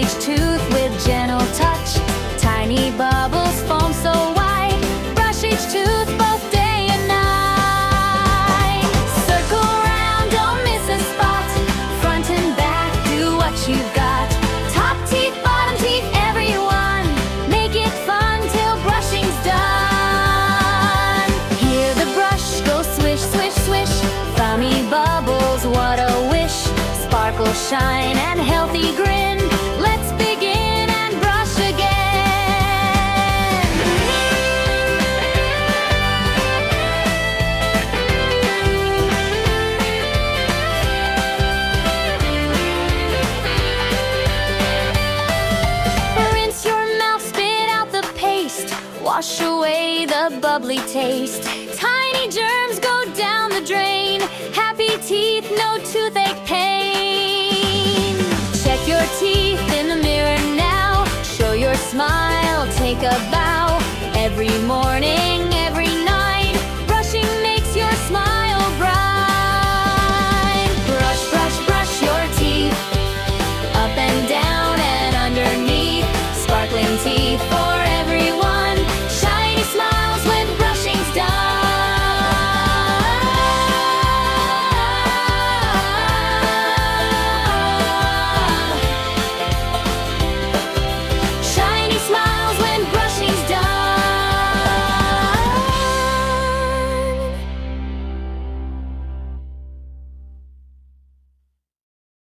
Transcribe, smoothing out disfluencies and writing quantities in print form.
each tooth with gentle touch. Tiny bubbles foam so wide. Brush each tooth both day and night. Circle round, don't miss a spot. Front and back, do what you've got. Top teeth, bottom teeth, everyone. Make it fun till brushing's done. Hear the brush go swish, swish, swish. Foamy bubbles, what a wish. Sparkle, shine, and healthy grin. Let's begin and brush again. Rinse your mouth, spit out the paste. Wash away the bubbly taste. Tiny germs go down the drain. Happy teeth, no toothache pain. Check your teeth in the mirror now. Show your smile, take a bow. Every morning